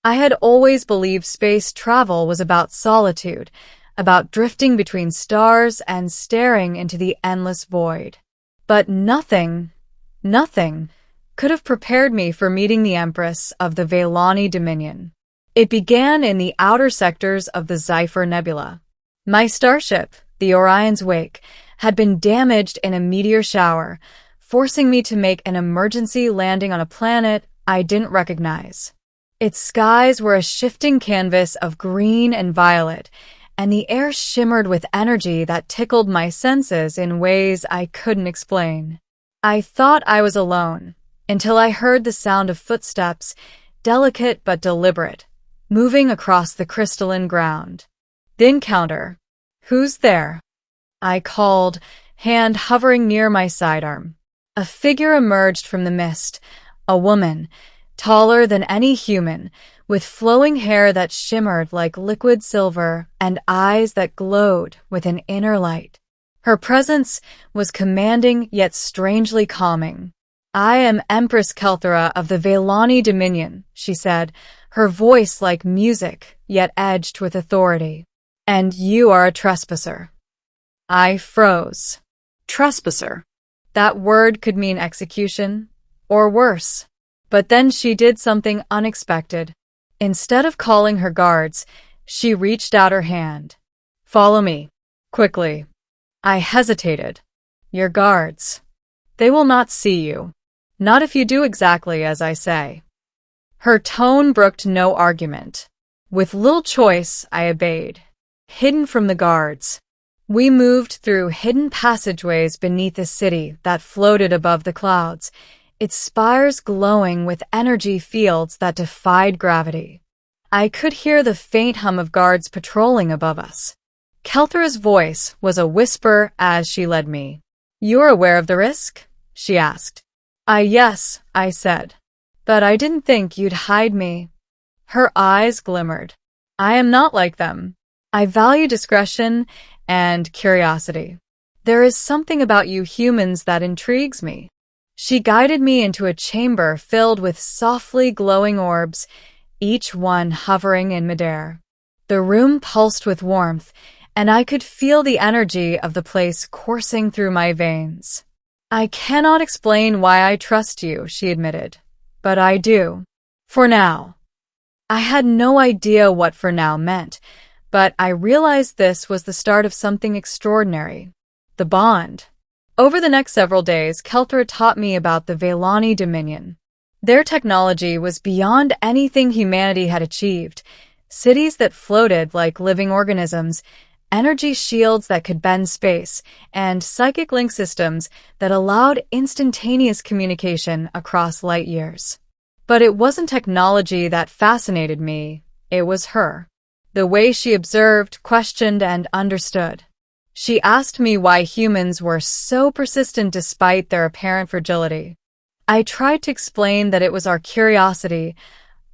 I had always believed space travel was about solitude, about drifting between stars and staring into the endless void. But nothing could have prepared me for meeting the Empress of the Veylani Dominion. It began in the outer sectors of the Xypher Nebula. My starship, the Orion's Wake, had been damaged in a meteor shower, forcing me to make an emergency landing on a planet I didn't recognize. Its skies were a shifting canvas of green and violet, and the air shimmered with energy that tickled my senses in ways I couldn't explain. I thought I was alone, until I heard the sound of footsteps, delicate but deliberate, moving across the crystalline ground. The encounter. "Who's there?" I called, hand hovering near my sidearm. A figure emerged from the mist, a woman, taller than any human, with flowing hair that shimmered like liquid silver and eyes that glowed with an inner light. Her presence was commanding yet strangely calming. "I am Empress Kelthera of the Veylani Dominion," she said, her voice like music, yet edged with authority. "And you are a trespasser." I froze. Trespasser. That word could mean execution, or worse. But then she did something unexpected. Instead of calling her guards, she reached out her hand. "Follow me. Quickly." I hesitated. "Your guards. They will not see you. Not if you do exactly as I say." Her tone brooked no argument. With little choice, I obeyed. Hidden from the guards. We moved through hidden passageways beneath a city that floated above the clouds, its spires glowing with energy fields that defied gravity. I could hear the faint hum of guards patrolling above us. Kelthera's voice was a whisper as she led me. "You're aware of the risk?" she asked. Yes," I said. "But I didn't think you'd hide me." Her eyes glimmered. "I am not like them. I value discretion and curiosity. There is something about you humans that intrigues me." She guided me into a chamber filled with softly glowing orbs, each one hovering in midair. The room pulsed with warmth, and I could feel the energy of the place coursing through my veins. "I cannot explain why I trust you," she admitted, "but I do. For now." I had no idea what "for now" meant, but I realized this was the start of something extraordinary. The bond. Over the next several days, Kelthera taught me about the Veylani Dominion. Their technology was beyond anything humanity had achieved. Cities that floated like living organisms, energy shields that could bend space, and psychic link systems that allowed instantaneous communication across light years. But it wasn't technology that fascinated me, it was her. The way she observed, questioned, and understood. She asked me why humans were so persistent despite their apparent fragility. I tried to explain that it was our curiosity,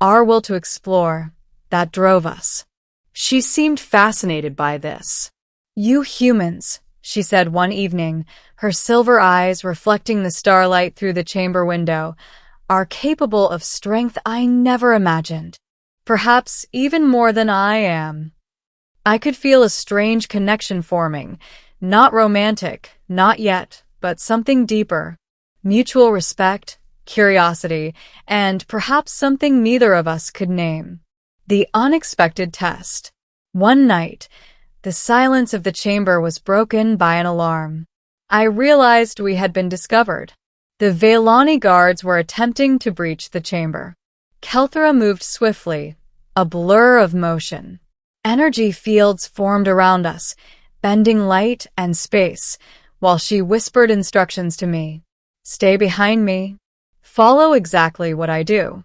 our will to explore, that drove us. She seemed fascinated by this. "You humans," she said one evening, her silver eyes reflecting the starlight through the chamber window, "are capable of strength I never imagined. Perhaps even more than I am." I could feel a strange connection forming, not romantic, not yet, but something deeper. Mutual respect, curiosity, and perhaps something neither of us could name. The unexpected test. One night, the silence of the chamber was broken by an alarm. I realized we had been discovered. The Veylani Guards were attempting to breach the chamber. Kelthera moved swiftly, a blur of motion. Energy fields formed around us, bending light and space, while she whispered instructions to me. "Stay behind me. Follow exactly what I do."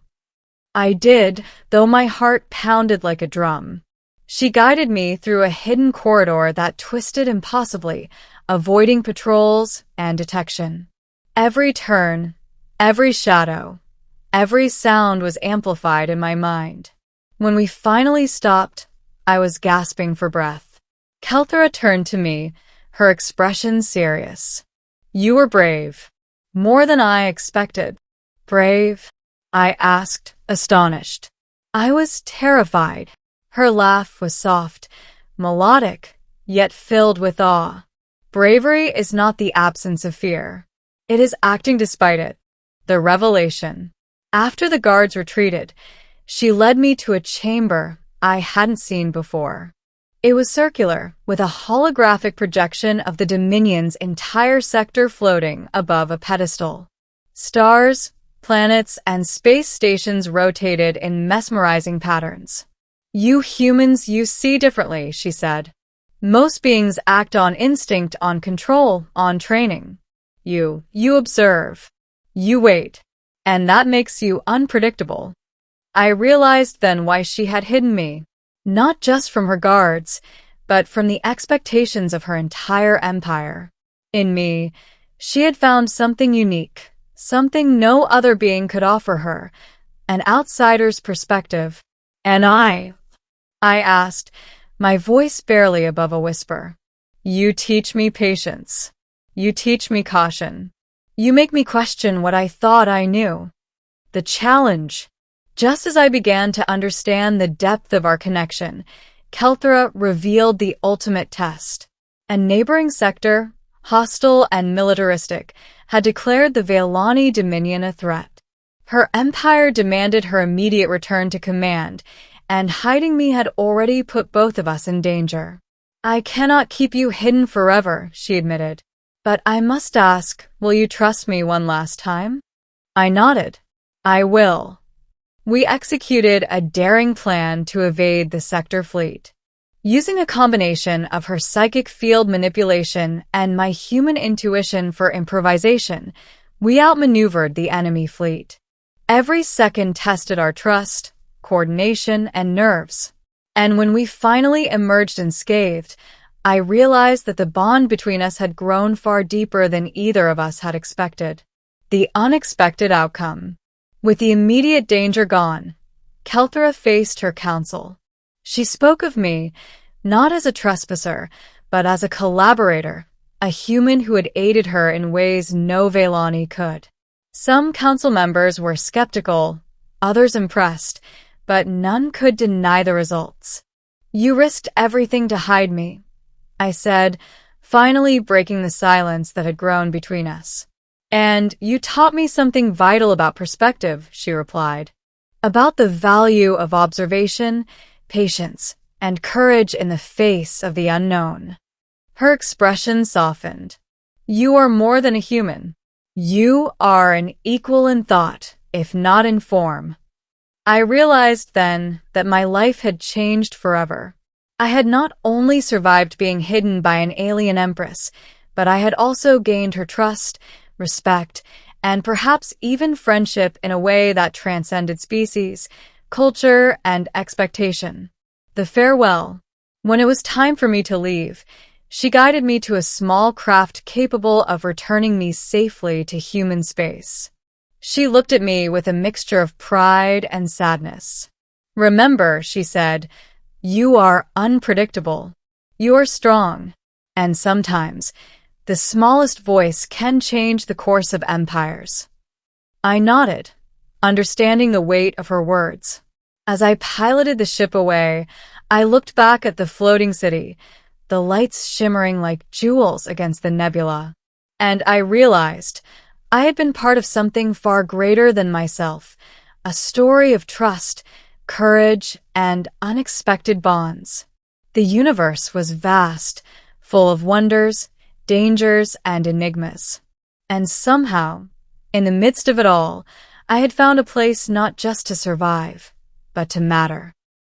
I did, though my heart pounded like a drum. She guided me through a hidden corridor that twisted impossibly, avoiding patrols and detection. Every turn, every shadow, every sound was amplified in my mind. When we finally stopped, I was gasping for breath. Kelthera turned to me, her expression serious. "You were brave. More than I expected." "Brave?" I asked, astonished. I was terrified. Her laugh was soft, melodic, yet filled with awe. Bravery is not the absence of fear. It is acting despite it. The revelation. After the guards retreated, she led me to a chamber I hadn't seen before. It was circular, with a holographic projection of the Dominion's entire sector floating above a pedestal. Stars, planets, and space stations rotated in mesmerizing patterns. "You humans, you see differently," she said. "Most beings act on instinct, on control, on training. You observe. You wait. And that makes you unpredictable." I realized then why she had hidden me, not just from her guards, but from the expectations of her entire empire. In me, she had found something unique, something no other being could offer her, an outsider's perspective. "And I asked, my voice barely above a whisper. "You teach me patience. You teach me caution. You make me question what I thought I knew." The challenge. Just as I began to understand the depth of our connection, Kelthra revealed the ultimate test. A neighboring sector, hostile and militaristic, had declared the Veylani Dominion a threat. Her empire demanded her immediate return to command, and hiding me had already put both of us in danger. "I cannot keep you hidden forever," she admitted. "But I must ask, will you trust me one last time?" I nodded. "I will." We executed a daring plan to evade the sector fleet. Using a combination of her psychic field manipulation and my human intuition for improvisation, we outmaneuvered the enemy fleet. Every second tested our trust, coordination, and nerves. And when we finally emerged unscathed, I realized that the bond between us had grown far deeper than either of us had expected. The unexpected outcome. With the immediate danger gone, Kelthra faced her council. She spoke of me, not as a trespasser, but as a collaborator, a human who had aided her in ways no Veylani could. Some council members were skeptical, others impressed, but none could deny the results. "You risked everything to hide me," I said, finally breaking the silence that had grown between us. "And you taught me something vital about perspective," she replied. "About the value of observation, patience, and courage in the face of the unknown." Her expression softened. "You are more than a human. You are an equal in thought, if not in form." I realized then that my life had changed forever. I had not only survived being hidden by an alien Empress, but I had also gained her trust, respect, and perhaps even friendship in a way that transcended species, culture, and expectation. The farewell. When it was time for me to leave, she guided me to a small craft capable of returning me safely to human space. She looked at me with a mixture of pride and sadness. "Remember," she said, "you are unpredictable. You are strong. And sometimes, the smallest voice can change the course of empires." I nodded, understanding the weight of her words. As I piloted the ship away, I looked back at the floating city, the lights shimmering like jewels against the nebula. And I realized I had been part of something far greater than myself, a story of trust, courage, and unexpected bonds. The universe was vast, full of wonders, dangers, and enigmas. And somehow, in the midst of it all, I had found a place not just to survive, but to matter.